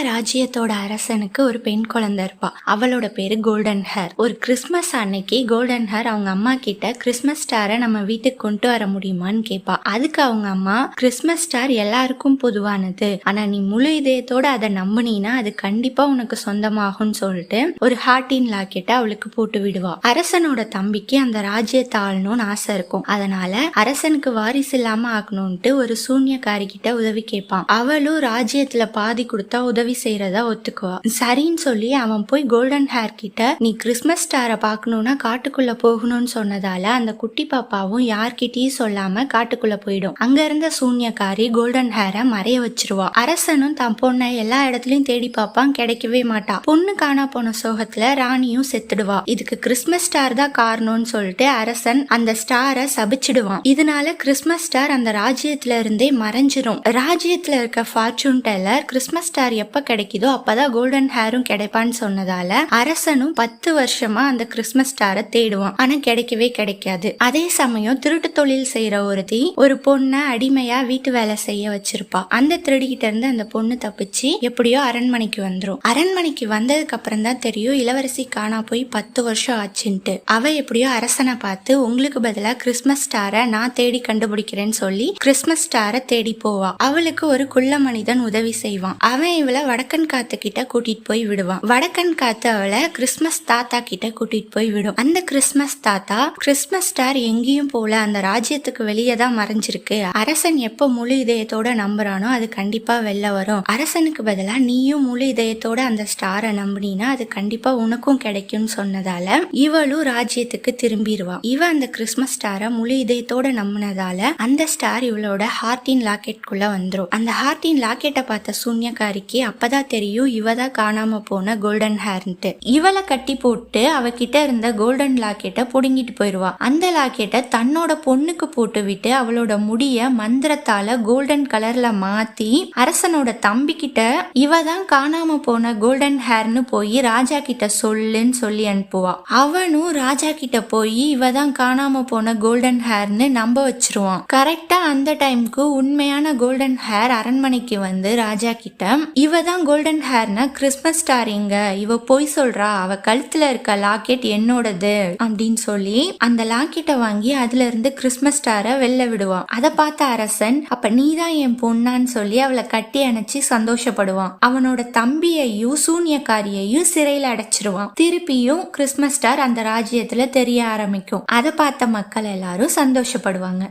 ராஜ்யத்தோட அரசனுக்கு ஒரு பெண் குழந்தை இருப்பா. அவளோட பேரு கோல்டன் ஹேர். ஒரு கிறிஸ்மஸ் அன்னைக்கு கோல்டன் ஹேர் அவங்க அம்மா கிட்ட கிறிஸ்மஸ் ஸ்டாரை நம்ம வீட்டுக்கு கொண்டு வர முடியுமான்னு கேட்பா. அதுக்கு அவங்க அம்மா, கிறிஸ்மஸ் ஸ்டார் எல்லாருக்கும் பொதுவானது, ஆனா நீ முழு இதயத்தோட அதை நம்பினா அது கண்டிப்பா உனக்கு சொந்தமாகும்னு சொல்லிட்டு ஒரு ஹார்டின் லாக்கெட்டை அவளுக்கு போட்டு விடுவா. அரசனோட தம்பிக்கு அந்த ராஜ்யத்தை ஆளணும்னு ஆசை இருக்கும். அதனால அரசனுக்கு வாரிசு இல்லாம ஆக்கணும்ட்டு ஒரு சூன்யக்காரி கிட்ட உதவி கேட்பான். அவளும் ராஜ்யத்துல பாதி கொடுத்தா உதவி செய்யறதா ஒத்துக்குவா. சரின்னு சொல்லி அவன் போய் கோல்டன் ஹேர் கிட்ட, நீ கிறிஸ்மஸ் ஸ்டாரை பாக்கணும்னா காட்டுக்குள்ள போகணும்னு சொன்னதால அந்த குட்டி பாப்பாவும் யார்கிட்டயும் சொல்லாம காட்டுக்குள்ள போயிடும். அங்க இருந்த சூன்யக்காரி கோல்டன் ஹேரை மறைய வச்சிருவா. அரசனும் தான் பொண்ணை எல்லா இடத்துலயும் தேடி பார்ப்பான், கிடைக்கவே மாட்டா. பொண்ணு காணா போன சோகத்துல ராணியும் செத்துடுவா. இதுக்கு கிறிஸ்மஸ் ஸ்டார் தான் காரணம்னு சொல்லிட்டு அரசன் அந்த ஸ்டாரை சபிச்சிடுவான். இதனால கிறிஸ்மஸ் ஸ்டார் அந்த ராஜ்யத்துல இருந்தே மறைஞ்சிரும். ராஜ்யத்துல இருக்க ஃபார்ச்சூன் டெல்லர் கிறிஸ்மஸ் ஸ்டார் எப்ப கிடைக்குதோ அப்பதான் கோல்டன் ஹேரும் கிடைப்பான்னு சொன்னதால அரசனும் 10 வருஷமா அந்த கிறிஸ்மஸ் ஸ்டாரை தேடுவான். ஆனா கிடைக்கவே கிடைக்காது. அதே சமயம் திருட்டு தொழில் செய்யற ஒருத்தி ஒரு பொண்ணை அடிமையா வீட்டு வேலை செய்ய வச்சிருப்பா. அந்த திருடிகிட்ட இருந்து அந்த பொண்ணு தப்பிச்சு எப்படியோ அரண்மனைக்கு வந்துரும். அரண்மனைக்கு வந்ததுக்கு அப்புறம் தான் தெரியும் இளவரசி காணா போய் 10 வருஷம் ஆச்சுன்ட்டு. அவ எப்படியோ அரசனை பார்த்து, உங்களுக்கு பதிலா கிறிஸ்மஸ் ஸ்டாரை நான் தேடி கண்டுபிடிக்கிறேன்னு சொல்லி கிறிஸ்மஸ் ஸ்டாரை தேடி போவா. அவளுக்கு ஒரு குள்ள மனிதன் உதவி செய்வான். அவன் இவளை வடக்கன் காத்து கிட்ட கூட்டிட்டு போய் விடுவான். வடக்கன் காத்து அவளை கிறிஸ்மஸ் தாத்தா கிட்ட கூட்டிட்டு போய் விடும். அந்த கிறிஸ்மஸ் தாத்தா, கிறிஸ்மஸ் ஸ்டார் எங்கேயும் போல, அந்த ராஜ்யத்துக்கு வெளியே தான் மறைஞ்சிருக்கு, அரசன் எப்ப முழு இதயத்தோட நம்புறானோ அது கண்டிப்பா வெளில வரும், அரசனுக்கு பதிலா நீயும் முழு இதயத்தோட அந்த ஸ்டாரை நம்பினா அது கண்டிப்பா உனக்கும் கிடைக்கும்னு சொன்னதால இவளும் ராஜ்யத்துக்கு திரும்பிடுவா. இவ அந்த கிறிஸ்மஸ் ஸ்டாரை முழு இதயத்தோட நம்பினதால அந்த ஸ்டார் இவளோட ஹார்டின் லாக்கெட்குள்ள வந்துரும். அந்த ஹார்டின் லாக்கெட்டை பார்த்த சூன்யக்காரிக்கு அப்பதான் தெரியும் இவதான் காணாம போன கோல்டன் ஹேர்ன்ட்டு. இவளை கட்டி போட்டு அவகிட்ட இருந்த கோல்டன் லாக்கெட்டை புடுங்கிட்டு போயிடுவா. அந்த லாக்கெட்டை தன்னோட பொண்ணுக்கு போட்டு விட்டு அவளோட முடிய மந்திரத்தால கோல்டன் கலர்ல மாத்தி அரசனோட தம்பி கிட்ட இவதான் காணாம போன கோல்டன் ஹேர்னு போய் ராஜா கிட்ட சொல்லுன்னு சொல்லி அனுப்புவா. அவனும் ராஜா கிட்ட போய் இவதான் காணாம போன கோல்டன் ஹேர்னு நம்ப வச்சிருவான். கரெக்டா அந்த டைம்க்கு உண்மையான கோல்டன் ஹேர் அரண்மனைக்கு வந்து ராஜா கிட்ட, இவதான் கோல்டன் ஹேர்னா கிறிஸ்மஸ் ஸ்டார் எங்க, இவ போய் சொல்றா, அவ கழுத்துல இருக்க லாக்கெட் என்னோடது அப்படின்னு சொல்லி அந்த லாக்கெட்டை வாங்கி அதுல இருந்து கிறிஸ்மஸ் ஸ்டாரை வெளில விடுவான். அதை பார்த்த அரசன், அப்ப நீதான் என் பொண்ணான்னு சொல்லி அவளை கட்டி அணைச்சு சந்தோஷப்படுவான். அவனோட தம்பியையும் சூன்யக்காரியையும் சிறையில அடைச்சிருவான். திருப்பியும் கிறிஸ்மஸ் ஸ்டார் அந்த ராஜ்யத்துல தெரிய ஆரம்பிக்கும். அதை பார்த்த மக்கள் எல்லாரும் சந்தோஷப்படுவாங்க.